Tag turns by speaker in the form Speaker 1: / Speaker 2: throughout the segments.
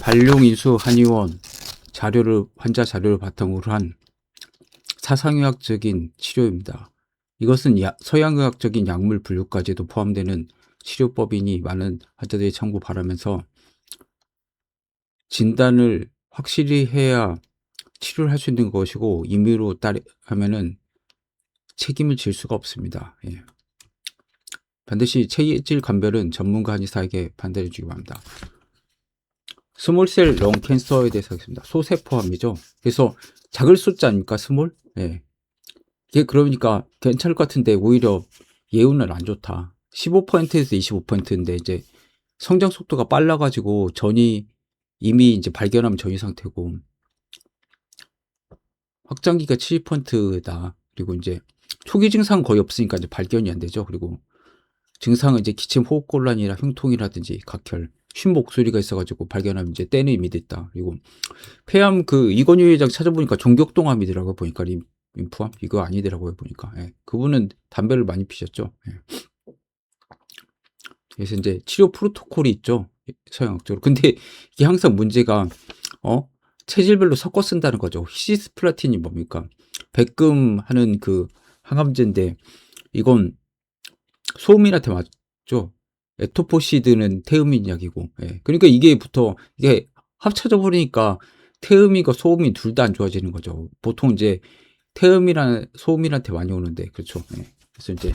Speaker 1: 발룡인수 한의원 환자 자료를 바탕으로 한 사상의학적인 치료입니다. 이것은 서양의학적인 약물 분류까지도 포함되는 치료법이니 많은 환자들이 참고 바라면서 진단을 확실히 해야 치료를 할 수 있는 것이고 임의로 하면은 책임을 질 수가 없습니다. 예. 반드시 체질 감별은 전문가 한의사에게 판단해 주기 바랍니다. 스몰셀 렁 캔서에 대해서 하겠습니다. 소세포암이죠. 그래서 작을 숫자 아닙니까? 스몰? 예. 이게 그러니까 괜찮을 것 같은데 오히려 예후는 안 좋다. 15%에서 25%인데 이제 성장 속도가 빨라가지고 이미 이제 발견하면 전이 상태고 확장기가 70%다. 그리고 이제 초기 증상 거의 없으니까 이제 발견이 안 되죠. 그리고 증상은 이제 기침 호흡곤란이나 흉통이라든지 각혈, 쉰 목소리가 있어가지고 발견하면 이제 때는 이미 됐다. 그리고 폐암 이건희 회장 찾아보니까 종격동암이더라고요. 보니까 림프암 이거 아니더라고요. 보니까 그분은 담배를 많이 피셨죠. 그래서 이제 치료 프로토콜이 있죠. 서양학적으로. 근데 이게 항상 문제가 체질별로 섞어 쓴다는 거죠. 히시스플라틴이 뭡니까? 백금 하는 그 항암제인데 이건 소음인한테 맞죠. 에토포시드는 태음인 약이고. 그러니까 이게 합쳐져 버리니까 태음인과 소음인 둘 다 안 좋아지는 거죠. 보통 이제 태음이랑 소음인한테 많이 오는데 그렇죠. 그래서 이제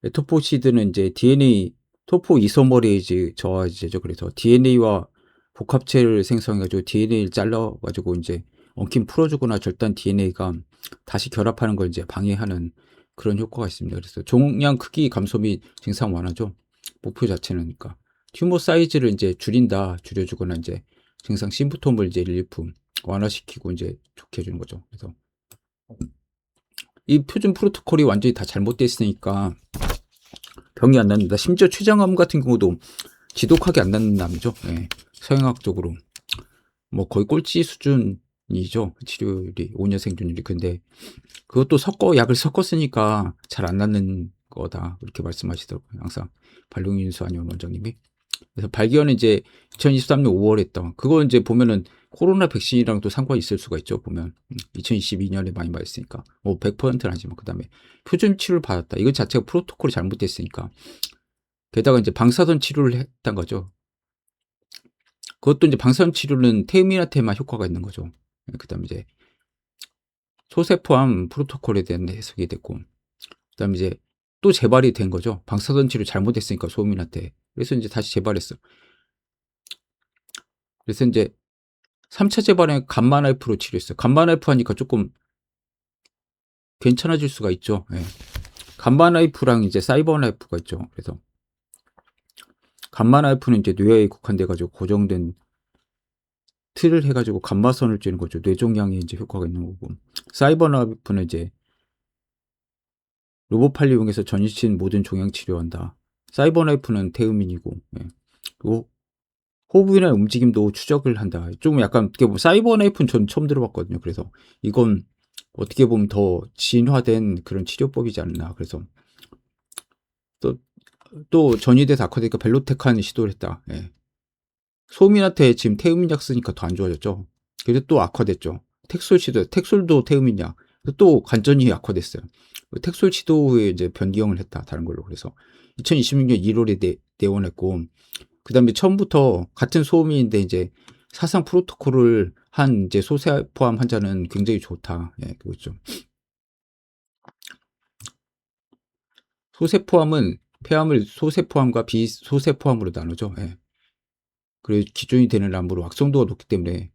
Speaker 1: 에토포시드는 이제 DNA 토포 이소머레이즈 저하제죠. 그래서 DNA와 복합체를 생성해가지고 DNA를 잘라가지고 이제 엉킴 풀어주거나 절단 DNA가 다시 결합하는 걸 이제 방해하는 그런 효과가 있습니다. 그래서 종양 크기 감소 및 증상 완화죠. 목표 자체는 그러니까 튜머 사이즈를 이제 줄여주거나 이제 증상 심부톰을 이제 릴리프 완화시키고 이제 좋게 해주는 거죠. 그래서 이 표준 프로토콜이 완전히 다 잘못되어 있으니까 병이 안 낫는다. 심지어 췌장암 같은 경우도 지독하게 안 낫는 암이죠. 서양학적으로 뭐 거의 꼴찌 수준이죠. 치료율이 5년 생존율이. 근데 그것도 약을 섞었으니까 잘 안 낫는 거다. 그렇게 말씀하시더라고요. 항상 발룡인수 한의원 원장님이. 그래서 발견은 이제 2023년 5월에 했다. 그거 이제 보면은 코로나 백신이랑도 상관이 있을 수가 있죠. 보면 2022년에 많이 맞았으니까 100%는 아니지만 그다음에 표준 치료를 받았다. 이거 자체가 프로토콜이 잘못됐으니까. 게다가 이제 방사선 치료를 했던 거죠. 그것도 이제 방사선 치료는 태음인한테만 효과가 있는 거죠. 그다음에 이제 소세포암 프로토콜에 대한 해석이 됐고, 그다음에 이제 또 재발이 된 거죠. 방사선 치료 잘못했으니까 소음인한테. 그래서 이제 다시 재발했어. 그래서 이제 3차 재발에 감마나이프로 치료했어요. 감마나이프 하니까 조금 괜찮아질 수가 있죠. 감마나이프랑 이제 사이버나이프가 있죠. 그래서 감마나이프는 이제 뇌에 국한돼가지고 고정된 틀을 해가지고 감마선을 쬐는 거죠. 뇌종양에 이제 효과가 있는 거고. 사이버나이프는 이제 로봇팔 이용해서 전신 모든 종양 치료한다. 사이버나이프는 태음인이고, 그리고 호흡이나 움직임도 추적을 한다. 좀 약간 어떻게 보면 사이버나이프는 전 처음 들어봤거든요. 그래서 이건 어떻게 보면 더 진화된 그런 치료법이지 않나. 그래서 또 전이돼서 악화되니까 벨로테칸 시도를 했다. 소민한테 지금 태음인약 쓰니까 더 안 좋아졌죠. 그래서 또 악화됐죠. 텍솔도 태음인약. 또 관전이 악화됐어요. 텍솔 치도 후에 이제 변기형을 했다. 다른 걸로. 그래서 2026년 1월에 내원했고, 그 다음에 처음부터 같은 소음인인데 이제 사상 프로토콜을 한 이제 소세포암 환자는 굉장히 좋다. 그거죠. 소세포암은 폐암을 소세포암과 비소세포암으로 나누죠. 그리고 기존이 되는 암으로 악성도가 높기 때문에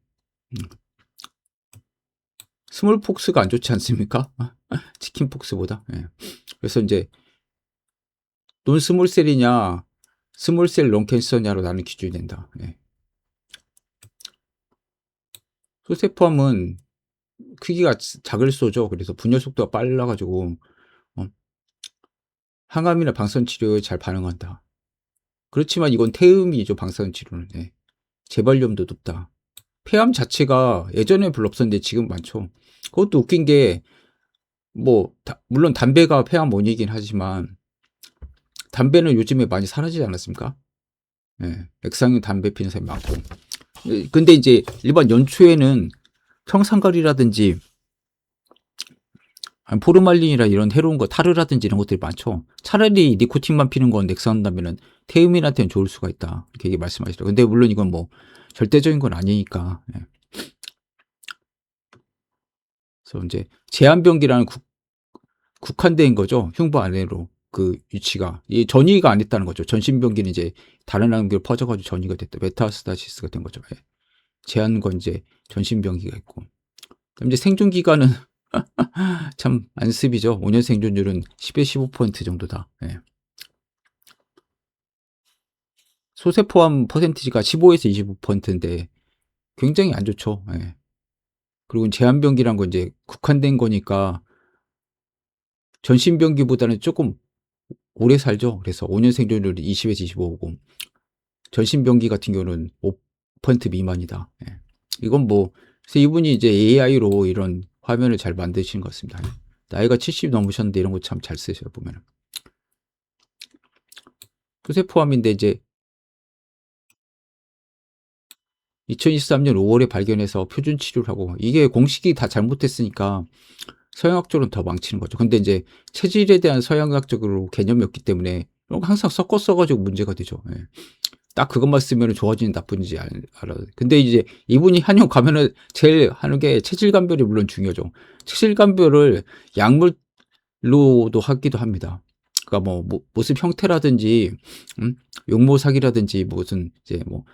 Speaker 1: 스몰폭스가 안 좋지 않습니까? 치킨폭스보다. 그래서 이제 논스몰셀이냐 스몰셀 렁캔서냐로 나는 기준이 된다. 소세포암은 크기가 작을 쏘죠. 그래서 분열 속도가 빨라가지고 항암이나 방사선 치료에 잘 반응한다. 그렇지만 이건 태음이죠. 방사선 치료는. 재발염도 높다. 폐암 자체가 예전에 별로 없었는데 지금 많죠. 그것도 웃긴 게 물론 담배가 폐암 원인이긴 하지만 담배는 요즘에 많이 사라지지 않았습니까? 액상용 담배 피는 사람이 많고 근데 이제 일반 연초에는 청산가리라든지 포르말린이나 이런 해로운 거 타르라든지 이런 것들이 많죠. 차라리 니코틴만 피는 건 넥사한다면은 태음인한테는 좋을 수가 있다. 이렇게 말씀하시더라고요. 근데 물론 이건 뭐 절대적인 건 아니니까. 예. 그래서 이제 제한병기라는 국한된 거죠. 흉부 안으로 그 위치가 이 전이가 안 됐다는 거죠. 전신병기는 이제 다른 암기로 퍼져가지고 전이가 됐다. 메타스타시스가 된 거죠. 예. 제한건 이제 전신병기가 있고. 그럼 이제 생존 기간은 참 안습이죠. 5년 생존율은 10에 15% 정도다. 예. 소세 포함 퍼센티지가 15에서 25%인데 굉장히 안 좋죠. 예. 그리고 제한병기란 건 이제 국한된 거니까 전신병기보다는 조금 오래 살죠. 그래서 5년 생존율이 20에서 25고 전신병기 같은 경우는 5% 미만이다. 예. 이건 뭐 그래서 이분이 이제 AI로 이런 화면을 잘 만드신 것 같습니다. 나이가 70 넘으셨는데 이런 거 참 잘 쓰셔요 보면은. 소세 포함인데 이제 2023년 5월에 발견해서 표준 치료를 하고 이게 공식이 다 잘못됐으니까 서양학적으로는 더 망치는 거죠. 근데 이제 체질에 대한 서양학적으로 개념이 없기 때문에 이런 거 항상 섞어 써가지고 문제가 되죠. 예. 딱 그것만 쓰면 좋아지는 나쁜지 알아요. 근데 이제 이분이 한의원 가면은 제일 하는 게 체질 감별이 물론 중요하죠. 체질 감별을 약물로도 하기도 합니다. 그러니까 뭐 모습 형태라든지 용모삭이라든지 무슨 이제 뭐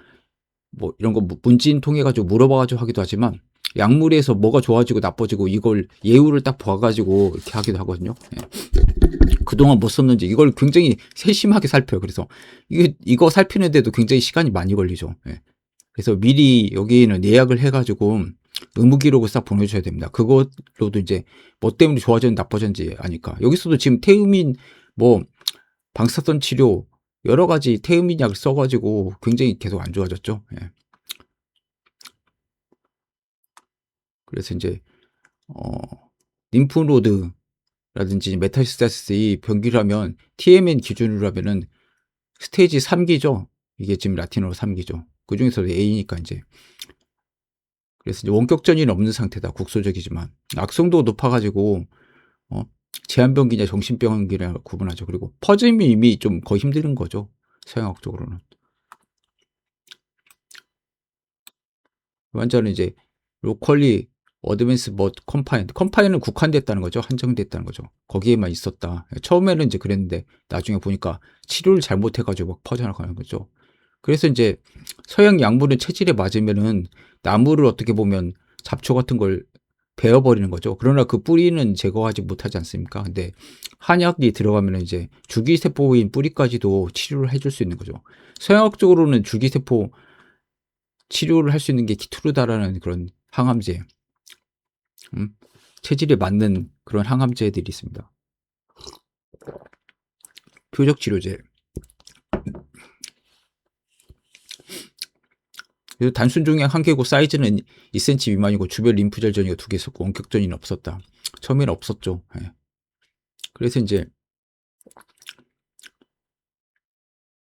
Speaker 1: 이런 거 문진 통해 가지고 물어봐 가지고 하기도 하지만 약물에서 뭐가 좋아지고 나빠지고 이걸 예후를 딱 봐 가지고 이렇게 하기도 하거든요. 예. 그동안 뭐 썼는지 이걸 굉장히 세심하게 살펴요. 그래서 이거 살피는데도 굉장히 시간이 많이 걸리죠. 예. 그래서 미리 여기는 예약을 해 가지고 의무 기록을 싹 보내줘야 됩니다. 그것로도 이제 뭐 때문에 좋아졌는지 나빠졌는지 아니까. 여기서도 지금 태음인 뭐 방사선 치료 여러 가지 태음인 약을 써 가지고 굉장히 계속 안 좋아졌죠. 예. 그래서 이제 림프노드라든지 메타스타시스 이 병기를 하면 TMN 기준으로 하면은 스테이지 3기죠. 이게 지금 라틴어로 3기죠. 그 중에서도 A니까 이제. 그래서 이제 원격전이는 없는 상태다. 국소적이지만. 악성도가 높아가지고, 제한병기냐 정신병기냐 구분하죠. 그리고 퍼짐이 이미 좀 거의 힘드는 거죠. 서양학적으로는. 완전히 이제 로컬리 어드밴스 컴파인은 국한됐다는 거죠. 한정됐다는 거죠. 거기에만 있었다. 처음에는 이제 그랬는데 나중에 보니까 치료를 잘못해가지고 막 퍼져나가는 거죠. 그래서 이제 서양 약물은 체질에 맞으면은 나무를 어떻게 보면 잡초 같은 걸 베어버리는 거죠. 그러나 그 뿌리는 제거하지 못하지 않습니까? 근데 한약이 들어가면 이제 줄기세포인 뿌리까지도 치료를 해줄 수 있는 거죠. 서양학적으로는 줄기세포 치료를 할 수 있는 게 키투르다라는 그런 항암제, 체질에 맞는 그런 항암제들이 있습니다. 표적 치료제. 그래서 단순 종양 1개고 사이즈는 2cm 미만이고 주변 림프절 전이가 2개 있었고 원격 전이는 없었다. 처음에는 없었죠. 예. 그래서 이제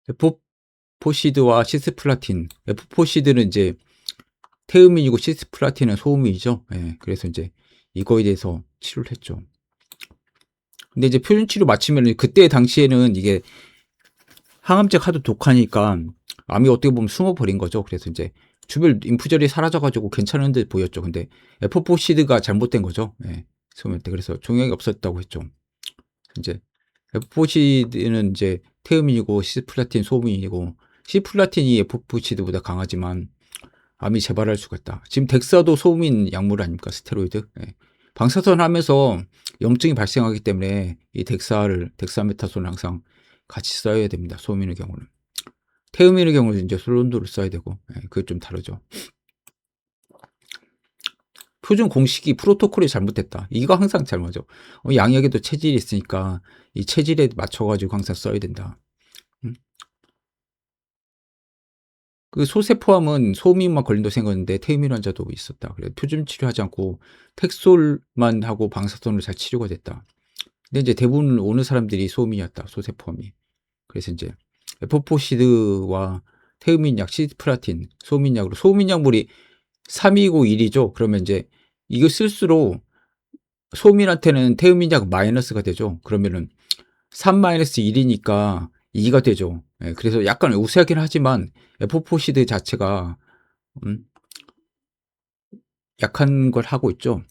Speaker 1: 에포포시드와 시스플라틴. 에포포시드는 이제 태음인이고 시스플라틴은 소음인이죠. 예. 그래서 이제 이거에 대해서 치료를 했죠. 근데 이제 표준 치료 마치면 그때 당시에는 이게 항암제가 하도 독하니까 암이 어떻게 보면 숨어버린 거죠. 그래서 이제 주변 림프절이 사라져가지고 괜찮은 듯 보였죠. 근데 에포포시드가 잘못된 거죠. 예. 처음에 때 그래서 종양이 없었다고 했죠. 이제 에포포시드는 이제 태음인이고 시스플라틴 소음인이고 시플라틴이 에포포시드보다 강하지만 암이 재발할 수가 있다. 지금 덱사도 소음인 약물 아닙니까? 스테로이드. 예. 방사선 하면서 염증이 발생하기 때문에 이 덱사메타손을 항상 같이 써야 됩니다. 소음인의 경우는. 태음인의 경우는 이제 솔론도를 써야 되고, 예, 그게 좀 다르죠. 표준 공식이 프로토콜이 잘못됐다. 이거 항상 잘못하죠. 양약에도 체질이 있으니까 이 체질에 맞춰가지고 항상 써야 된다. 그 소세 포함은 소음인만 걸린다고 생각했는데 태음인 환자도 있었다. 그래 표준 치료하지 않고 텍솔만 하고 방사선으로 잘 치료가 됐다. 근데 이제 대부분 오는 사람들이 소음인이었다. 소세 포함이. 그래서 이제 에포포시드와 태음인약, 시스플라틴, 소음인약으로 소음인약물이 3이고 1이죠. 그러면 이제 이거 쓸수록 소음인한테는 태음인약 마이너스가 되죠. 그러면은 3-1이니까 2가 되죠. 예, 그래서 약간 우세하긴 하지만 에포포시드 자체가 약한 걸 하고 있죠.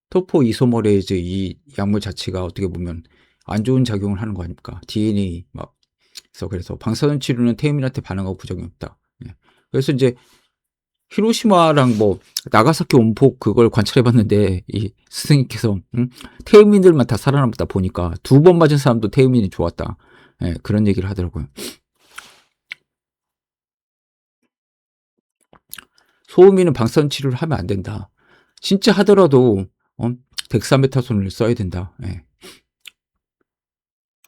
Speaker 1: 토포 이소머레이즈 이 약물 자체가 어떻게 보면 안 좋은 작용을 하는 거 아닙니까? DNA 막 그래서 방사선 치료는 태음인한테 반응하고 부작용이 없다. 예. 그래서 이제 히로시마랑 뭐 나가사키 원폭 그걸 관찰해봤는데 이 스승님께서 태음인들만 다 살아남았다 보니까 2번 맞은 사람도 태음인이 좋았다. 예, 그런 얘기를 하더라고요. 소음인은 방사선 치료를 하면 안 된다. 진짜 하더라도 덱사메타손을 써야 된다. 예.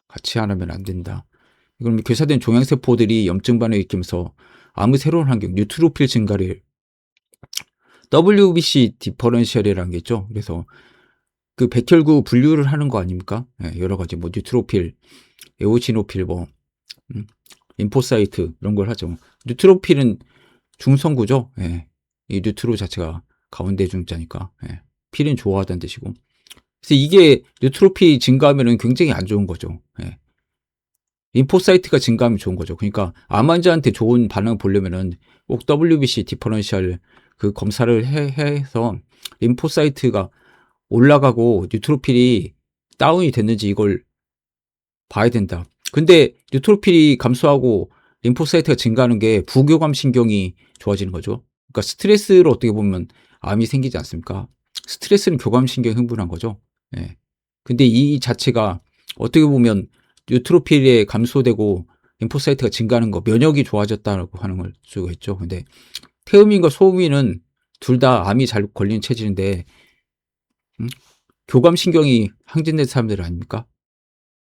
Speaker 1: 같이 안 하면 안 된다. 그럼 괴사된 종양세포들이 염증 반응을 일으키면서 아무 새로운 환경, 뉴트로필 증가를 WBC 디퍼런셜이라는 게 있죠. 그래서 그 백혈구 분류를 하는 거 아닙니까? 예, 여러 가지 뭐 뉴트로필, 에오시노필, 뭐 림포사이트 이런 걸 하죠. 뉴트로필은 중성구죠. 예. 이 뉴트로 자체가 가운데 중자니까 예. 필은 좋아하다는 뜻이고. 그래서 이게 뉴트로필 증가하면 굉장히 안 좋은 거죠. 예. 림포사이트가 증가하면 좋은 거죠. 그러니까 암 환자한테 좋은 반응을 보려면은 꼭 WBC 디퍼런셜 그 검사를 해서 림포사이트가 올라가고 뉴트로필이 다운이 됐는지 이걸 봐야 된다. 근데 뉴트로필이 감소하고 림포사이트가 증가하는 게 부교감 신경이 좋아지는 거죠. 그러니까 스트레스로 어떻게 보면 암이 생기지 않습니까? 스트레스는 교감 신경 흥분한 거죠. 예. 근데 이 자체가 어떻게 보면 뉴트로필에 감소되고 림포사이트가 증가하는 거 면역이 좋아졌다고 하는 걸 수가 있죠. 근데 태음인과 소음인은 둘 다 암이 잘 걸리는 체질인데 교감 신경이 항진된 사람들 아닙니까?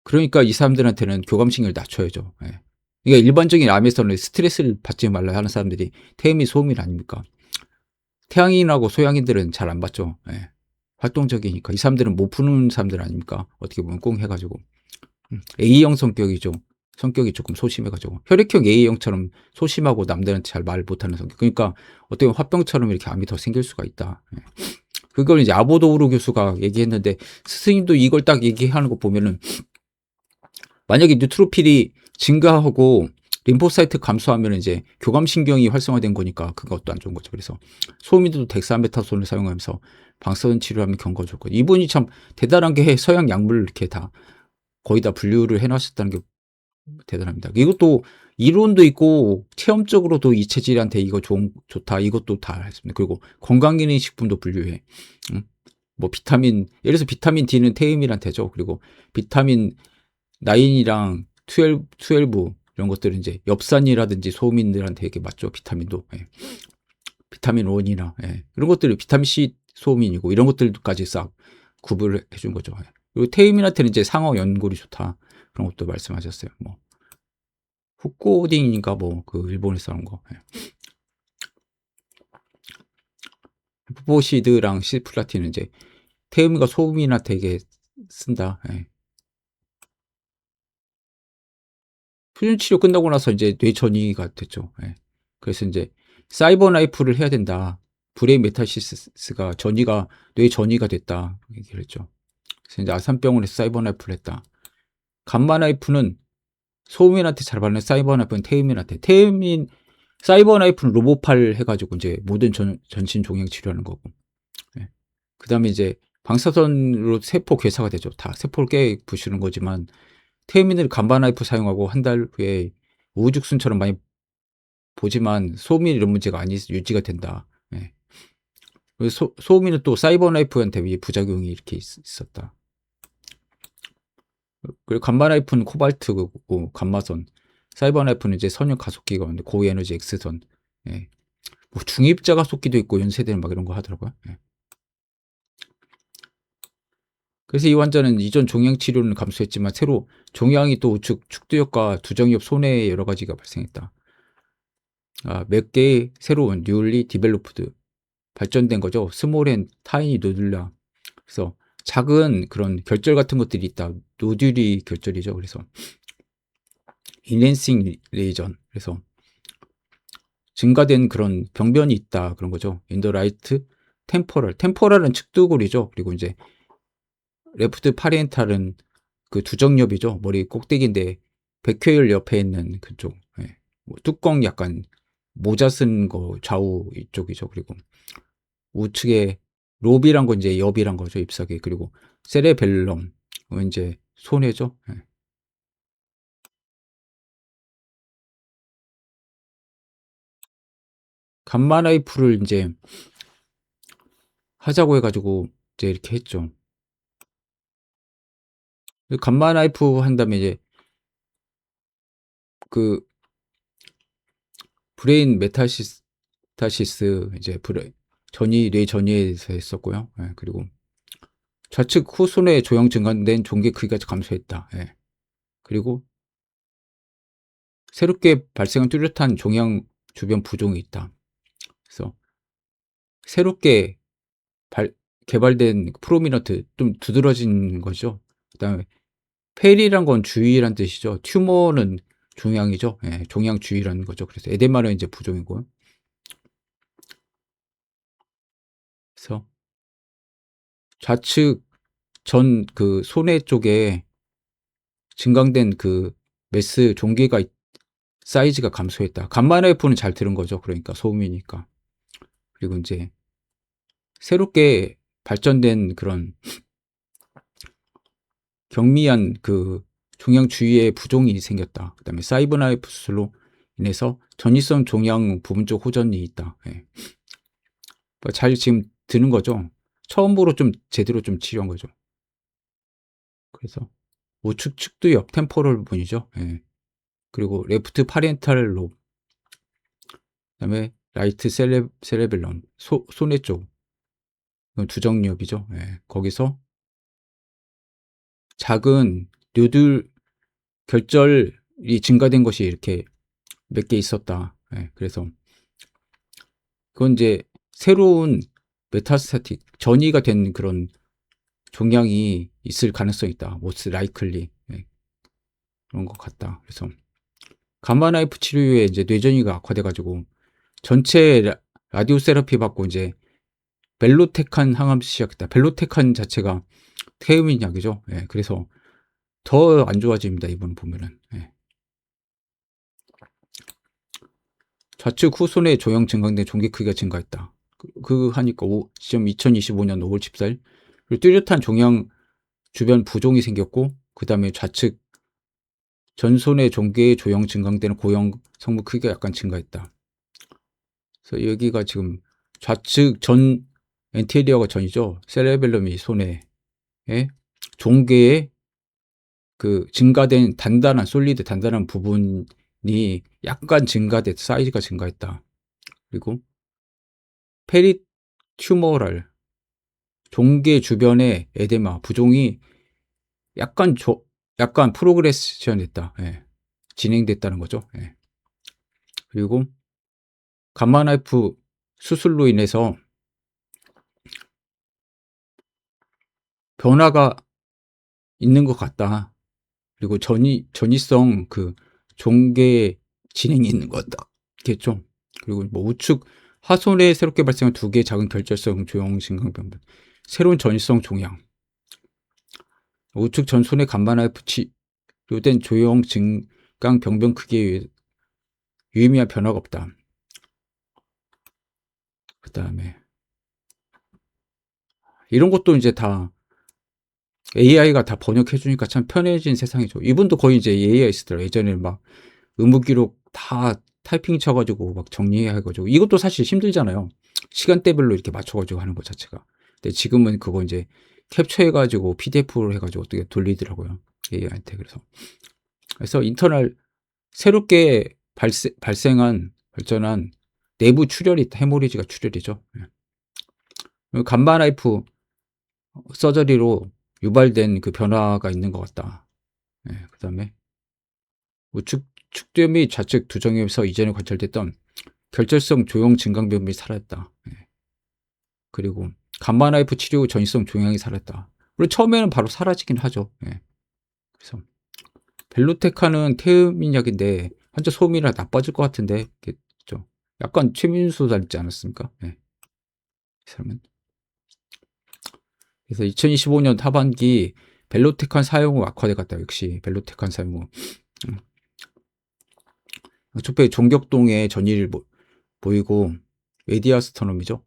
Speaker 1: 그러니까 이 사람들한테는 교감신경을 낮춰야죠. 예. 그러니까 일반적인 암에서는 스트레스를 받지 말라 하는 사람들이 태음인, 소음인 아닙니까? 태양인하고 소양인들은 잘 안 받죠. 예. 활동적이니까. 이 사람들은 못 푸는 사람들 아닙니까? 어떻게 보면 꽁 해가지고. A형 성격이죠. 성격이 조금 소심해가지고. 혈액형 A형처럼 소심하고 남들한테 잘 말 못하는 성격. 그러니까 어떻게 보면 화병처럼 이렇게 암이 더 생길 수가 있다. 예. 그걸 이제 아보도우르 교수가 얘기했는데 스승님도 이걸 딱 얘기하는 거 보면은 만약에 뉴트로필이 증가하고 림포사이트 감소하면 이제 교감신경이 활성화된 거니까 그것도 안 좋은 거죠. 그래서 소음인도 덱사메타손을 사용하면서 방사선 치료하면 경과가 좋고 이분이 참 대단한 게 서양 약물을 이렇게 다 거의 다 분류를 해놨었다는 게 대단합니다. 이것도 이론도 있고 체험적으로도 이 체질한테 이거 좋다 이것도 다 했습니다. 그리고 건강기능식품도 분류해. 뭐 비타민 예를 들어서 비타민 D는 태음인한테죠. 그리고 비타민 9이랑 12 이런 것들은 이제 엽산이라든지 소음인들한테 이게 맞죠. 비타민도. 예. 비타민 1이나 예. 이런 것들이 비타민 C 소음인이고 이런 것들까지 싹 구분을 해준 거죠. 예. 그리고 태음인한테는 이제 상어 연골이 좋다. 그런 것도 말씀하셨어요. 뭐 후코딩인가 뭐 그 일본에서 나온 거. 예. 포시드랑 시플라틴은 이제 태음과 소음인한테 이게 쓴다. 예. 표준 치료 끝나고 나서 이제 뇌 전이가 됐죠. 예. 그래서 이제 사이버 나이프를 해야 된다. 브레인 메타시스가 뇌 전이가 됐다. 얘기를 했죠. 그래서 이제 아산병원에서 사이버 나이프를 했다. 감마 나이프는 소음인한테 잘 받는 사이버 나이프는 태음인한테. 사이버 나이프는 로보팔 해가지고 이제 모든 전신 종양 치료하는 거고. 예. 그 다음에 이제 방사선으로 세포 괴사가 되죠. 다 세포를 깨 부수는 거지만 태음인을 감마 나이프 사용하고 한 달 후에 우후죽순처럼 많이 보지만 소음인 이런 문제가 아니 유지가 된다. 예. 소음인은 또 사이버 나이프한테 부작용이 이렇게 있었다. 그리고 감마 나이프는 코발트고 감마선, 사이버 나이프는 이제 선형 가속기가 있는데 고에너지 X선. 예. 뭐 중입자 가속기도 있고 연세대는 막 이런 거 하더라고요. 예. 그래서 이 환자는 이전 종양 치료는 감소했지만 새로 종양이 또 우측 축두 효과, 두정엽 손해 여러 가지가 발생했다. 몇 개의 새로운 뉴얼리 디벨로프드 발전된 거죠. 스몰 앤 타이니 노듈라. 그래서 작은 그런 결절 같은 것들이 있다. 노듈이 결절이죠. 그래서 인핸싱 레이전. 그래서 증가된 그런 병변이 있다 그런 거죠. in the right temporal. 템포럴은 측두골이죠. 그리고 인제 레프트 파리엔탈은 그 두정엽이죠. 머리 꼭대기인데 백회율 옆에 있는 그쪽. 예. 뭐 뚜껑 약간 모자 쓴 거 좌우 이쪽이죠. 그리고 우측에 로비란 건 인제 옆이란 거죠, 잎사귀. 그리고 세레벨럼은 인제 손해죠. 예. 감마 나이프를 인제 하자고 해 가지고 이제 이렇게 했죠. 그 감마 나이프 한 다음에 이제 그 브레인 메타시스 이제 전이 뇌 전이에 대해서 했었고요. 예. 그리고 좌측 후손의 조형 증가된 종괴 크기가 감소했다. 예. 그리고 새롭게 발생한 뚜렷한 종양 주변 부종이 있다. 그래서 새롭게 개발된 프로미넌트 좀 두드러진 거죠. 그다음에 페리란 건 주의란 뜻이죠. 튜머는 종양이죠. 예, 종양 주의라는 거죠. 그래서 에데마는 이제 부종이고. 그래서 좌측 전 그 손해 쪽에 증강된 그 메스 종괴가 사이즈가 감소했다. 감마나이프는 잘 들은 거죠. 그러니까 소음이니까. 그리고 이제 새롭게 발전된 그런 경미한 그 종양 주위에 부종이 생겼다. 그다음에 사이버나이프 수술로 인해서 전이성 종양 부분적 호전이 있다. 예. 그러니까 잘 지금 드는 거죠. 처음으로 좀 제대로 좀 치료한 거죠. 그래서 우측 측두 옆 템포럴 부분이죠. 예. 그리고 레프트 파리엔탈 로 그다음에 라이트 세레벨럼 손해 쪽 이건 두정엽이죠. 예. 거기서 작은 뇌들 결절이 증가된 것이 이렇게 몇 개 있었다. 예. 그래서 그건 이제 새로운 메타스타틱 전이가 된 그런 종양이 있을 가능성이 있다. most likely. 예. 그런 것 같다. 그래서 감마나이프 치료 후에 이제 뇌전이가 악화돼 가지고 전체 라디오 세라피 받고 이제 벨로테칸 항암 시작했다. 벨로테칸 자체가 태음인 약이죠. 예. 그래서 더 안 좋아집니다. 이번 보면은. 예. 좌측 후손의 조형 증강된 종괴 크기가 증가했다. 하니까 지금 2025년 5월 14일 뚜렷한 종양 주변 부종이 생겼고 그다음에 좌측 전손의 종괴의 조형 증강되는 고형 성분 크기가 약간 증가했다. 그래서 여기가 지금 좌측 전 엔테리어가 전이죠. 세레벨럼이 손에 종괴의 그 증가된 단단한 솔리드 단단한 부분이 약간 증가됐 사이즈가 증가했다. 그리고 페리튜머럴 종괴 주변의 에데마 부종이 약간 프로그레션 됐다. 예. 진행됐다는 거죠. 예. 그리고 감마나이프 수술로 인해서 변화가 있는 것 같다. 그리고 전이성 그 종괴 진행이 있는 것 같겠죠. 그리고 뭐 우측 하손에 새롭게 발생한 2개의 작은 결절성 조형 증강병변, 새로운 전이성 종양, 우측 전손의 감마나이프 치료된 조형 증강 병변 크기에 유의미한 변화가 없다. 그 다음에 이런 것도 이제 다 AI가 다 번역해 주니까 참 편해진 세상이죠. 이분도 거의 이제 AI 쓰더라고요. 예전에는 막 의무 기록 다 타이핑 쳐 가지고 막 정리해 가지고 이것도 사실 힘들잖아요. 시간대별로 이렇게 맞춰 가지고 하는 것 자체가. 근데 지금은 그거 이제 캡처해 가지고 PDF로 해 가지고 어떻게 돌리더라고요. AI한테. 그래서 인터널 새롭게 발전한 내부 출혈이 있다. 헤모리지가 출혈이죠. 감마 나이프 서저리로 유발된 그 변화가 있는 것 같다. 그다음에 우측 축대 및 좌측 두정엽에서 이전에 관찰됐던 결절성 조형 증강병이 사라졌다. 그리고 감마 나이프 치료 후 전이성 종양이 사라졌다. 물론 처음에는 바로 사라지긴 하죠. 그래서 벨로테카는 태음인 약인데 환자 소음이라 나빠질 것 같은데 겠죠. 약간 최민수 닮지 않았습니까? 네. 이 사람은. 그래서 2025년 하반기 벨로테칸 사용 후 악화돼 갔다. 역시 벨로테칸 사용 후. 투표의 종격동의 전이를 보이고 메디아스토놈이죠.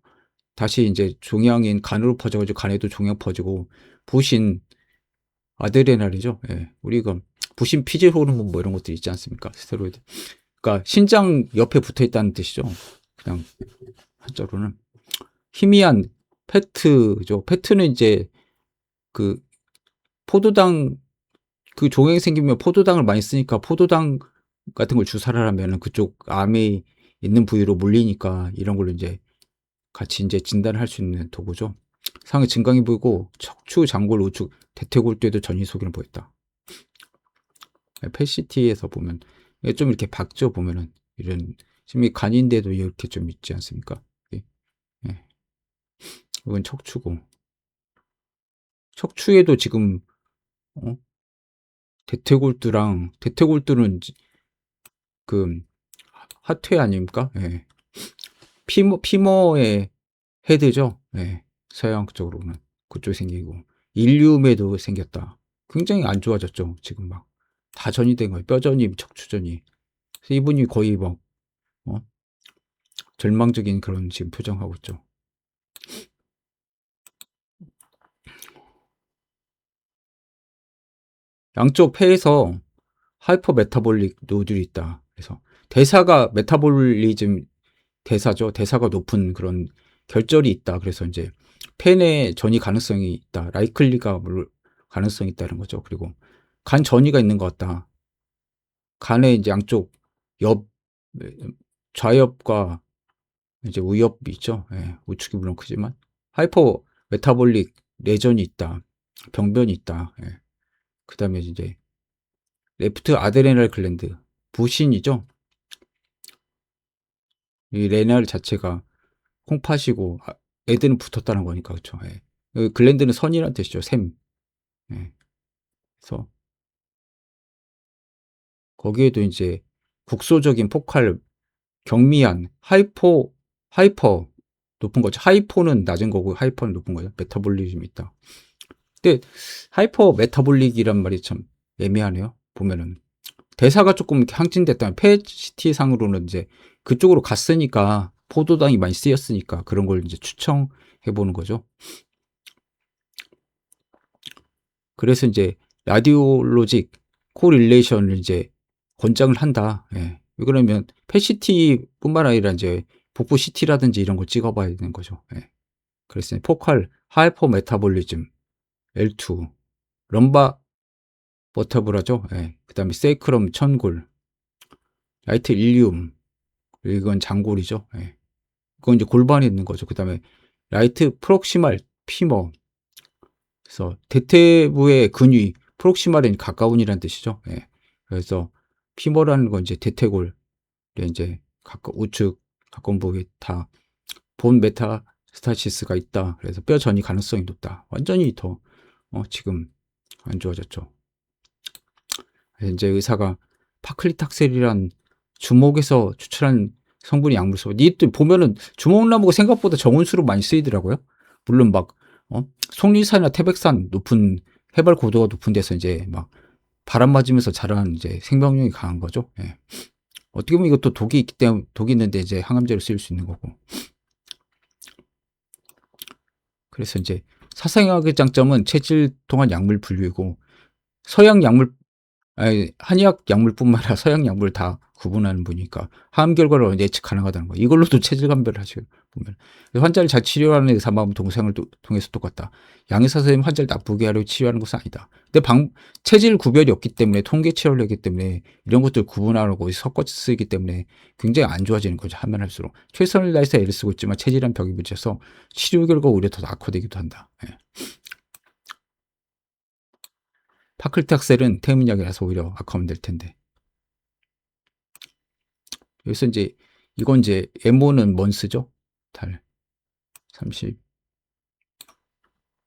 Speaker 1: 다시 이제 종양인 간으로 퍼져가지고 간에도 종양 퍼지고 부신 아드레날이죠. 예. 우리가 부신 피질 호르몬 뭐 이런 것들 있지 않습니까? 스테로이드. 그러니까 신장 옆에 붙어 있다는 뜻이죠. 그냥 한자로는 희미한 페트죠. 페트는 이제 그 포도당 그 종양이 생기면 포도당을 많이 쓰니까 포도당 같은 걸 주사를 하면은 그쪽 암에 있는 부위로 몰리니까 이런 걸로 이제 같이 이제 진단을 할 수 있는 도구죠. 상의 증강이 보이고 척추, 장골, 우측, 대퇴골두에도 전이 소견을 보였다. PET-CT에서 보면 좀 이렇게 박져 보면은 이런 지금 이 간인데도 이렇게 좀 있지 않습니까? 예. 이건 척추고 척추에도 지금 대퇴골두는 그 하퇴 아닙니까? 예. 피머의 헤드죠. 예. 서양 쪽으로는 그쪽이 생기고 일륨에도 생겼다. 굉장히 안 좋아졌죠. 지금 막 다 전이 된 거예요. 뼈전이, 척추전이. 그래서 이분이 거의 막 절망적인 그런 지금 표정하고 있죠. 양쪽 폐에서 하이퍼 메타볼릭 노듈이 있다. 그래서 대사가 메타볼리즘 대사죠. 대사가 높은 그런 결절이 있다. 그래서 이제 폐내 전이 가능성이 있다. 라이클리가 가능성이 있다는 거죠. 그리고 간 전이가 있는 것 같다. 간의 이제 양쪽 옆 좌엽과 이제 우엽이 있죠. 예, 우측이 물론 크지만 하이퍼 메타볼릭 레전이 있다. 병변이 있다. 예. 그다음에 이제 레프트 아드레날 글랜드 부신이죠. 이 레날 자체가 콩팥이고 애들은 붙었다는 거니까 그렇죠. 예. 글랜드는 선이라는 뜻이죠. 샘. 예. 그래서 거기에도 이제 국소적인 포칼 경미한 하이퍼 높은 거죠. 하이포는 낮은 거고 하이퍼는 높은 거죠. 메타볼리즘이 있다. 근데 하이퍼 메타볼릭이란 말이 참 애매하네요. 보면은 대사가 조금 항진됐다면 PET 상으로는 이제 그쪽으로 갔으니까 포도당이 많이 쓰였으니까 그런 걸 이제 추정해 보는 거죠. 그래서 이제 라디올로직 코릴레이션을 이제 권장을 한다. 예. 왜 그러면 PET뿐만 아니라 이제 복부 CT라든지 이런 걸 찍어봐야 되는 거죠. 예. 그래서 포칼 하이퍼 메타볼리즘 L2 럼바 버터브라죠. 예. 그다음에 세이크럼 천골 라이트 일리움 이건 장골이죠. 예. 그건 이제 골반에 있는 거죠. 그다음에 라이트 프록시말 피머 그래서 대퇴부의 근위 프록시말은 가까운이라는 뜻이죠. 예. 그래서 피머라는 건 이제 대퇴골에 이제 우측 가까운 부위에 다 본 메타스타시스가 있다. 그래서 뼈 전이 가능성이 높다. 완전히 더 지금 안 좋아졌죠. 이제 의사가 파클리탁셀이란 주목에서 추출한 성분이 약물소. 니들 보면은 주목나무가 생각보다 적은 수로 많이 쓰이더라고요. 물론 막 속리산이나 태백산 높은 해발 고도가 높은 데서 이제 막 바람 맞으면서 자라는 이제 생명력이 강한 거죠. 예. 어떻게 보면 이것도 독이 있기 때문에 독이 있는데 이제 항암제로 쓰일 수 있는 거고. 그래서 이제 사상의학의 장점은 체질 통한 약물 분류이고 서양 약물 아니, 한의학 약물뿐만 아니라 서양 약물을 다 구분하는 분이니까 항암 결과를 예측 가능하다는 거. 이걸로도 체질 감별을 하시고 보면 환자를 잘 치료하는 의사 마음 동생을 통해서 똑같다. 양의사 선생님 환자를 나쁘게 하려고 치료하는 것은 아니다. 근데 체질 구별이 없기 때문에 통계 치료를 하기 때문에 이런 것들 구분하고 섞어 쓰기 때문에 굉장히 안 좋아지는 거죠. 하면 할수록 최선을 다해서 애를 쓰고 있지만 체질한 벽이 붙여서 치료 결과 오히려 더 악화되기도 한다. 예. 파클탁셀은 태음약이라서 오히려 악화하면 될 텐데. 여기서 이제 이건 이제 MO는 먼스죠. 달 30.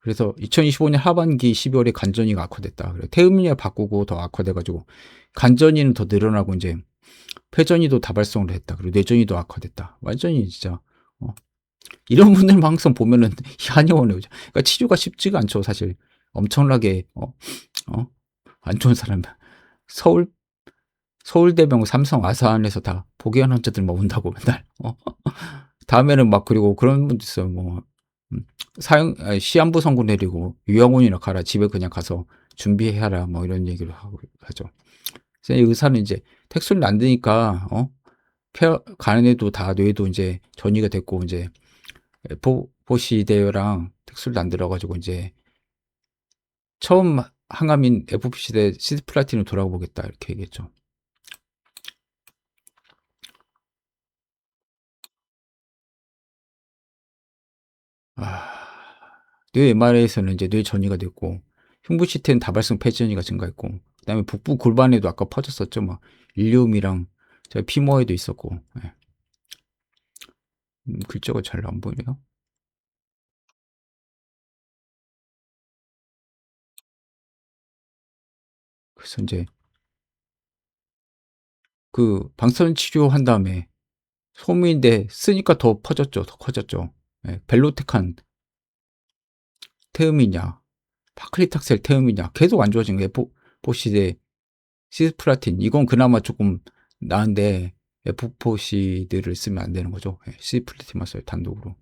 Speaker 1: 그래서 2025년 하반기 12월에 간전이가 악화됐다. 그래 태음약 바꾸고 더 악화돼가지고 간전이는 더 늘어나고 이제 폐전이도 다발성으로 했다. 그리고 뇌전이도 악화됐다. 완전히 진짜 이런 분들만 항상 보면은 한의원에 오죠. 그러니까 치료가 쉽지가 않죠, 사실. 엄청나게 안 좋은 사람. 서울 서울대병원, 삼성, 아산에서 다 복귀한 환자들만 온다고 맨날. 다음에는 막 그리고 그런 분도 있어요. 뭐 시한부 선고 내리고 요양원이나 가라. 집에 그냥 가서 준비해라. 뭐 이런 얘기를 하죠. 그래서 의사는 이제 택소리를 안 드니까 간에도 다 뇌도 이제 전이가 됐고 이제 F4시대랑 택소리도 안 들어가지고 이제 처음 항암인 F4시대 시스플라틴을 돌아보겠다 이렇게 얘기했죠. 뇌 MRI에서는 이제 뇌 전이가 됐고 흉부 CT는 다발성 폐전이가 증가했고 그다음에 북부 골반에도 아까 퍼졌었죠. 막 일리움이랑 피모에도 있었고. 예. 글자가 잘 안 보이네요. 그래서 이제 그 방사선 치료한 다음에 소음인데 쓰니까 더 퍼졌죠. 더 커졌죠. 예. 벨로테칸 테음이냐 파클리탁셀 테음이냐 계속 안 좋아진 거예요. F4시대 시스플라틴 이건 그나마 조금 나은데 F4시드를 쓰면 안 되는 거죠. 예. 시스플라틴만 써요. 단독으로.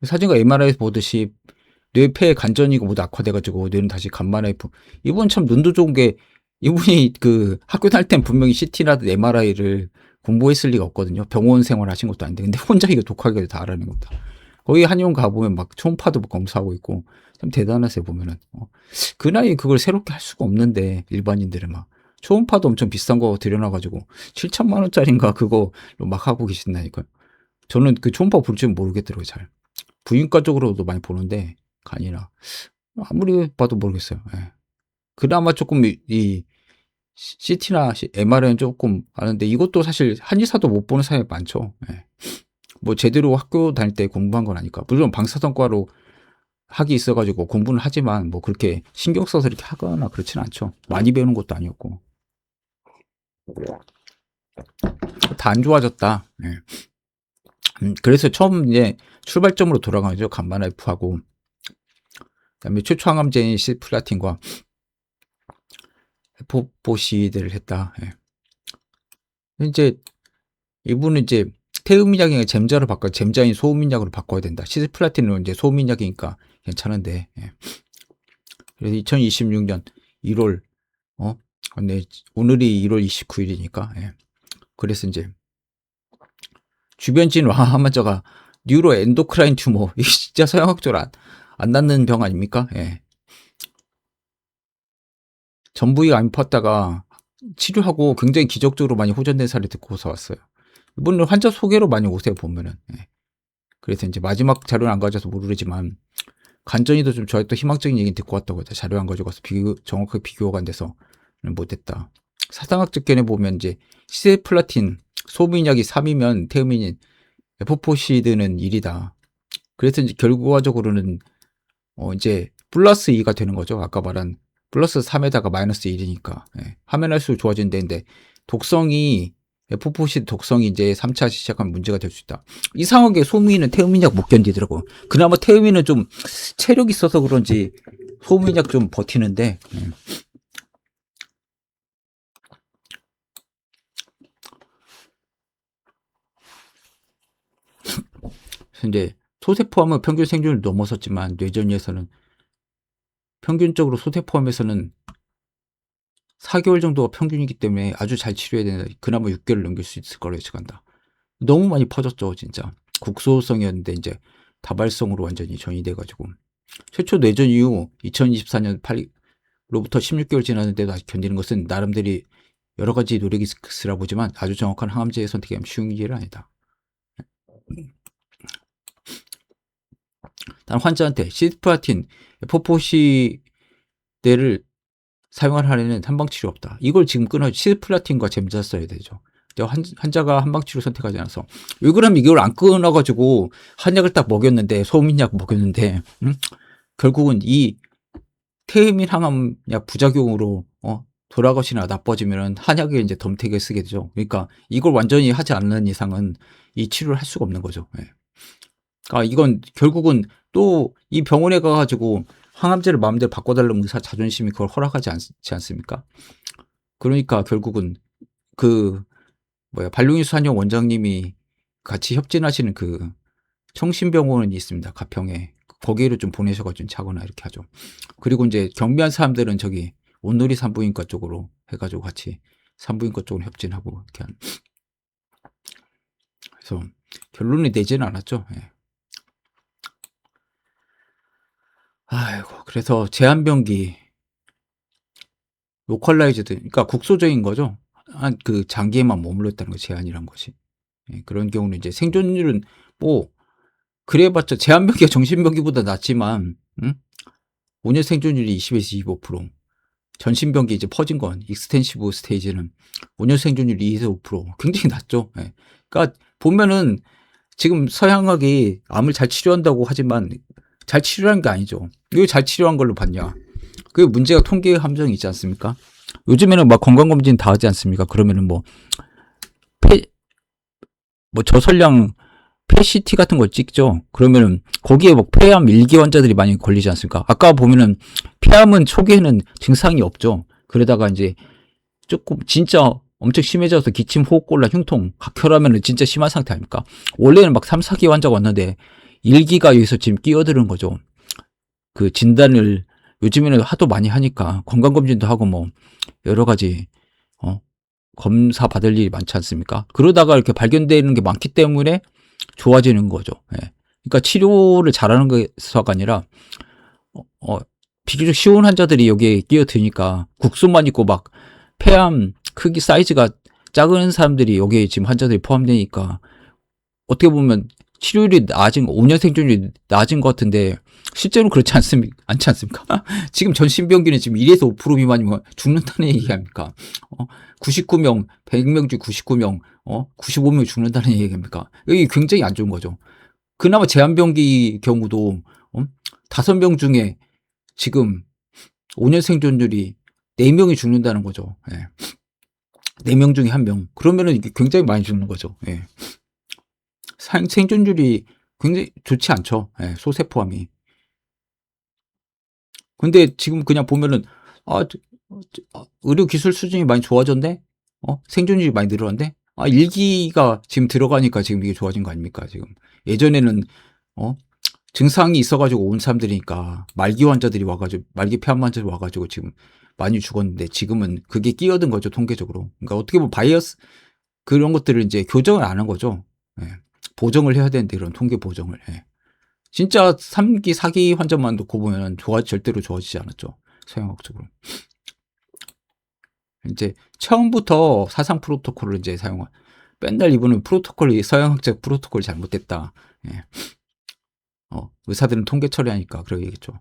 Speaker 1: 사진과 MRI에서 보듯이 뇌폐 간전이고 모두 악화돼가지고 뇌는 다시 간만에 이분 참 눈도 좋은 게 이분이 그 학교 다닐 땐 분명히 CT나 MRI를 공부했을 리가 없거든요. 병원 생활 하신 것도 아닌데 근데 혼자 이거 독하게 다 알아낸 겁니다. 거기 한의원 가보면 막 초음파도 검사하고 있고 참 대단하세요 보면은. 그 나이에 그걸 새롭게 할 수가 없는데 일반인들은 막 초음파도 엄청 비싼 거 들여놔가지고 7천만 원짜리인가 그거 막 하고 계신다니까요. 저는 그 초음파 볼 줄 모르겠더라고요 잘. 부인과 쪽으로도 많이 보는데 간이나 아무리 봐도 모르겠어요. 예. 그나마 조금 이 CT나 MRI는 조금 아는데 이것도 사실 한의사도 못 보는 사람이 많죠. 예. 뭐 제대로 학교 다닐 때 공부한 건 아니까. 물론 방사선과로 학이 있어가지고 공부는 하지만 뭐 그렇게 신경 써서 이렇게 하거나 그렇지는 않죠. 많이 배우는 것도 아니었고. 다 안 좋아졌다. 예. 그래서 처음 이제 출발점으로 돌아가죠. 간만 F하고 그다음에 최초 항암제인 시플라틴과 F4시대를 했다. 예. 이제 이분은 이제 태음인약이 잼자로 잼자인 소음인약으로 바꿔야 된다. 시스플라틴은 이제 소음인약이니까 괜찮은데. 예. 그래서 2026년 1월 네, 오늘이 1월 29일이니까. 예. 그래서 이제 주변진 환자가 뉴로 엔도크라인 튜머 이게 진짜 서양학적으로 안 낫는 병 아닙니까? 예. 전부위가 안 폈다가 치료하고 굉장히 기적적으로 많이 호전된 사례 듣고서 왔어요. 이분은 환자 소개로 많이 오세요 보면은. 예. 그래서 이제 마지막 자료는 안 가져서 모르지만 간전이도 좀 저희 또 희망적인 얘기 듣고 왔다고 해서 자료 안 가져가서 정확하게 비교가 안 돼서 못했다. 사상학적 견해 보면 이제 시세플라틴 소음인약이 3이면 태음인인 F4시드는 1이다. 그래서 이제 결과적으로는 이제 플러스 2가 되는 거죠. 아까 말한 플러스 3에다가 마이너스 1이니까 예. 하면 할수록 좋아진다는데 독성이 F4시드 독성이 이제 3차 시작하면 문제가 될 수 있다. 이상하게 소음인은 태음인약 못 견디더라고. 그나마 태음인은 좀 체력이 있어서 그런지 소음인약 좀 버티는데 이제 소세포암은 평균 생존을 넘어섰지만 뇌전이에서는 평균적으로 소세포암에서는 4개월 정도가 평균이기 때문에 아주 잘 치료해야 된다. 그나마 6개월을 넘길 수 있을 거라고 예측한다. 너무 많이 퍼졌죠, 진짜. 국소성이었는데 이제 다발성으로 완전히 전이 돼가지고 최초 뇌전 이후 2024년 8일로부터 16개월 지났는데도 아직 견디는 것은 나름대로 여러 가지 노력이 있으라 보지만 아주 정확한 항암제 선택이 쉬운 일은 아니다. 단 환자한테 시스플라틴, F4시대를 사용하려는 한방치료 없다. 이걸 지금 끊어야지. 시스플라틴과 잼자 써야 되죠. 환자가 한방치료 선택하지 않아서. 왜 그러면 이걸 안 끊어가지고 한약을 딱 먹였는데, 소민약 먹였는데, 결국은 이 태음인 항암약 부작용으로 돌아가시나 나빠지면은 한약에 이제 덤태게 쓰게 되죠. 그러니까 이걸 완전히 하지 않는 이상은 이 치료를 할 수가 없는 거죠. 예. 아, 이건 결국은 또 이 병원에 가가지고 항암제를 마음대로 바꿔달라면 의사 자존심이 그걸 허락하지 않지 않습니까? 그러니까 결국은 그 발룡이수 한의원 원장님이 같이 협진하시는 그 청신병원이 있습니다. 가평에. 거기를 좀 보내셔가지고 자거나 이렇게 하죠. 그리고 이제 경미한 사람들은 저기 온누리 산부인과 쪽으로 해가지고 같이 산부인과 쪽으로 협진하고 이렇게 하는. 그래서 결론이 내지는 않았죠. 예. 아이고, 그래서 제한병기, 로컬라이즈드, 그러니까 국소적인 거죠. 한 그 장기에만 머물러 있다는 거 제한이란 것이. 예, 그런 경우는 이제 생존율은 뭐 그래봤자 제한병기가 정신병기보다 낫지만 5년 생존율이 20에서 25%. 전신병기 이제 퍼진 건 익스텐시브 스테이지는 5년 생존율이 2에서 5% 굉장히 낮죠. 예. 그러니까 보면은 지금 서양학이 암을 잘 치료한다고 하지만 잘 치료한 게 아니죠. 왜 잘 치료한 걸로 봤냐? 그 문제가 통계 함정이 있지 않습니까? 요즘에는 막 건강검진 다 하지 않습니까? 그러면은 저설량 펫CT 같은 걸 찍죠. 그러면은 거기에 뭐 폐암 1기 환자들이 많이 걸리지 않습니까? 아까 보면은 폐암은 초기에는 증상이 없죠. 그러다가 이제 조금 진짜 엄청 심해져서 기침, 호흡곤란, 흉통, 각혈하면은 진짜 심한 상태 아닙니까? 원래는 막 3, 4기 환자가 왔는데 1기가 여기서 지금 끼어드는 거죠. 그 진단을 요즘에는 하도 많이 하니까 건강검진도 하고 뭐 여러 가지 검사 받을 일이 많지 않습니까? 그러다가 이렇게 발견되는 게 많기 때문에 좋아지는 거죠. 예. 그러니까 치료를 잘하는 것서가 아니라 비교적 쉬운 환자들이 여기에 끼어드니까 국소만 있고 막 폐암 크기 사이즈가 작은 사람들이 여기에 지금 환자들이 포함되니까 어떻게 보면 치료율이 낮은 5년 생존율이 낮은 것 같은데 실제로 그렇지 않지 않습니까? 지금 전신병기는 지금 1에서 5% 미만이면 죽는다는 얘기 아닙니까? 99명, 100명 중 99명, 95명 죽는다는 얘기 아닙니까? 이게 굉장히 안 좋은 거죠. 그나마 제한병기 경우도 5명 중에 지금 5년 생존율이 4명이 죽는다는 거죠. 예. 4명 중에 1명. 그러면은 이게 굉장히 많이 죽는 거죠. 예. 생존율이 굉장히 좋지 않죠. 예, 소세 포함이. 근데 지금 그냥 보면은 의료 기술 수준이 많이 좋아졌네? 생존율이 많이 늘어났네? 1기가 지금 들어가니까 지금 이게 좋아진 거 아닙니까, 지금. 예전에는, 증상이 있어가지고 온 사람들이니까, 말기 환자들이 와가지고, 말기 폐암 환자들이 와가지고 지금 많이 죽었는데, 지금은 그게 끼어든 거죠, 통계적으로. 그러니까 어떻게 보면 바이어스, 그런 것들을 이제 교정을 안 한 거죠. 예. 보정을 해야 되는데, 이런 통계 보정을. 예. 진짜 3기, 4기 환자만 놓고 보면 절대로 좋아지지 않았죠. 서양학적으로. 이제 처음부터 사상 프로토콜을 이제 맨날 이분은 프로토콜이 서양학적 프로토콜 잘못됐다. 예. 의사들은 통계 처리하니까 그러겠죠.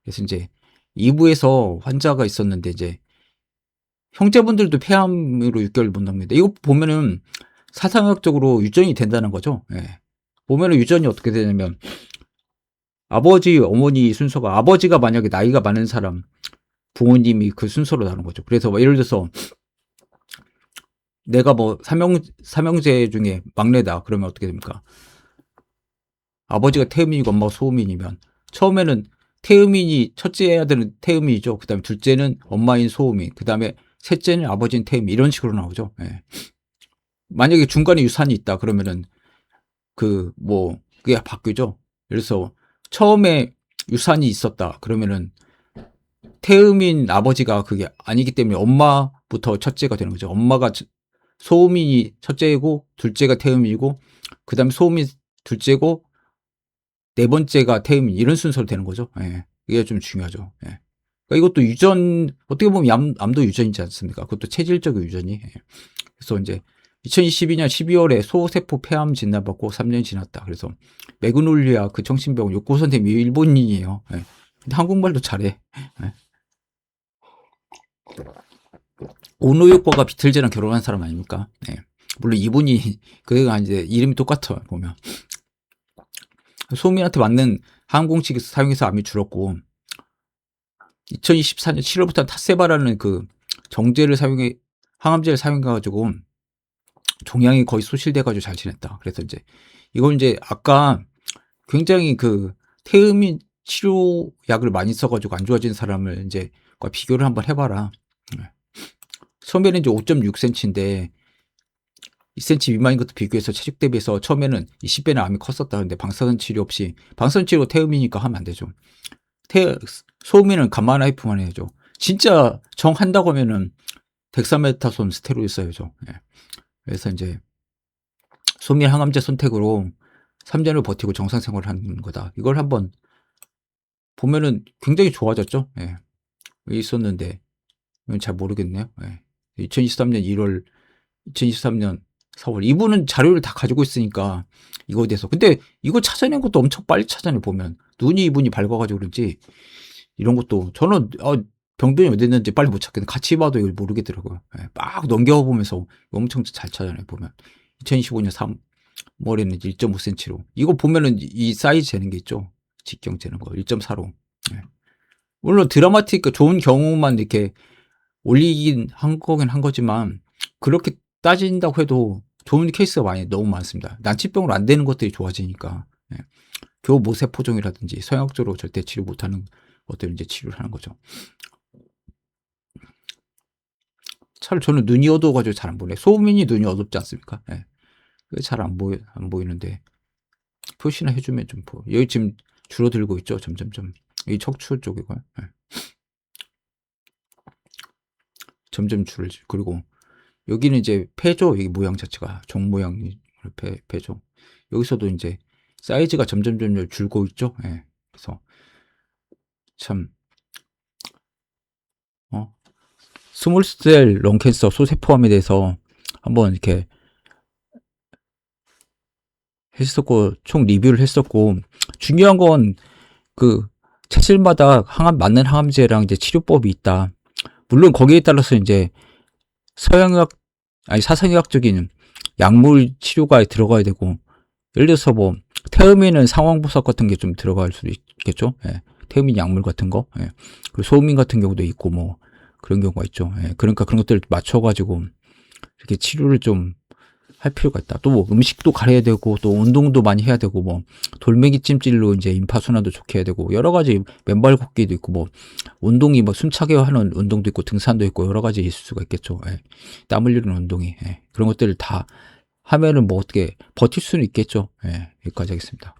Speaker 1: 그래서 이제 2부에서 환자가 있었는데 이제 형제분들도 폐암으로 6개월 못 납니다. 이거 보면은 사상학적으로 유전이 된다는 거죠. 예. 보면은 유전이 어떻게 되냐면 아버지, 어머니 순서가 아버지가 만약에 나이가 많은 사람 부모님이 그 순서로 나눈 거죠. 그래서 뭐 예를 들어서 내가 뭐 삼형제 중에 막내다. 그러면 어떻게 됩니까? 아버지가 태음인이고 엄마가 소음인이면 처음에는 태음인이 첫째 아들은 태음인이죠. 그다음에 둘째는 엄마인 소음인. 그다음에 셋째는 아버지인 태음인. 이런 식으로 나오죠. 예. 만약에 중간에 유산이 있다. 그러면은 그게 바뀌죠. 그래서 처음에 유산이 있었다. 그러면은 태음인 아버지가 그게 아니기 때문에 엄마부터 첫째가 되는 거죠. 엄마가 소음인이 첫째고 둘째가 태음이고 그다음에 소음인 둘째고 네 번째가 태음인 이런 순서로 되는 거죠. 예. 이게 좀 중요하죠. 예. 그러니까 이것도 유전 어떻게 보면 암도 유전이지 않습니까? 그것도 체질적 유전이. 예. 그래서 이제 2022년 12월에 소세포 폐암 진단받고 3년 지났다. 그래서 매그놀리아 그 정신병원 요코 선생님이 일본인이에요. 예. 근데 한국말도 잘해. 예. 오노요코가 비틀즈랑 결혼한 사람 아닙니까? 네. 물론 이분이 그가 이제 이름이 똑같아 보면. 소민한테 맞는 항공식 사용해서 암이 줄었고 2024년 7월부터 타세바라는 그 정제를 사용해 항암제를 사용해 가지고 종양이 거의 소실돼 가지고 잘 지냈다. 그래서 이제 이걸 이제 아까 굉장히 그 태음인 치료약을 많이 써 가지고 안 좋아진 사람을 이제 과 비교를 한번 해 봐라. 처음에는 이제 5.6cm인데 2cm 미만인 것도 비교해서 체중 대비해서 처음에는 20배는 암이 컸었다. 근데 방사선 치료 없이 방사선 치료 태음이니까 하면 안 되죠. 소음이는 감마나이프만 해야죠. 진짜 정한다고 하면은 덱사메타손 스테로이드 써야죠. 예. 그래서 이제 소민 항암제 선택으로 3년을 버티고 정상 생활을 하는 거다. 이걸 한번 보면은 굉장히 좋아졌죠. 예. 있었는데 이건 잘 모르겠네요. 예. 2023년 1월, 2023년 4월 이분은 자료를 다 가지고 있으니까 이거에 대해서 근데 이거 찾아낸 것도 엄청 빨리 찾아내 보면 눈이 이분이 밝아가지고 그런지 이런 것도 저는 병변이 어디 있는지 빨리 못 찾겠는데 같이 봐도 이걸 모르겠더라고요. 예. 막 넘겨보면서 엄청 잘 찾아내 보면 2025년 3월에는 1.5cm로 이거 보면은 이 사이즈 재는 게 있죠. 직경 재는 거 1.4로. 예. 물론 드라마틱 좋은 경우만 이렇게 올리긴 한 거긴 한 거지만 그렇게 따진다고 해도 좋은 케이스가 너무 많습니다. 난치병으로 안 되는 것들이 좋아지니까 예. 교모세포종이라든지 서양적으로 절대 치료 못하는 것들을 이제 치료를 하는 거죠. 차라리 저는 눈이 어두워가지고 잘 안 보네. 소민이 눈이 어둡지 않습니까? 예. 잘 안 보이는데 표시나 해주면 좀 보여. 여기 지금 줄어들고 있죠. 점점점 이 척추 쪽이고 예. 점점 줄어지. 그리고 여기는 이제 폐죠. 여기 모양 자체가 종 모양이 폐죠. 여기서도 이제 사이즈가 점점 줄고 있죠. 예. 그래서 참 스몰셀 런캔서 소세포암에 대해서 한번 이렇게 했었고 총 리뷰를 했었고 중요한 건 그 체질마다 맞는 항암제랑 이제 치료법이 있다. 물론 거기에 따라서 이제 서양의학 사상의학적인 약물 치료가 들어가야 되고 예를 들어서 뭐 태음인은 상황보석 같은 게 좀 들어갈 수도 있겠죠. 예. 태음인 약물 같은 거, 예. 그리고 소음인 같은 경우도 있고 뭐 그런 경우가 있죠. 예. 그러니까 그런 것들을 맞춰가지고 이렇게 치료를 좀 할 필요가 있다. 또 뭐 음식도 가려야 되고 또 운동도 많이 해야 되고 뭐 돌멩이 찜질로 이제 임파순환도 좋게 해야 되고 여러 가지 맨발 걷기도 있고 뭐 운동이 뭐 숨차게 하는 운동도 있고 등산도 있고 여러 가지 있을 수가 있겠죠. 예. 땀 흘리는 운동이 그런 것들을 다 하면은 뭐 어떻게 버틸 수는 있겠죠. 예. 여기까지 하겠습니다.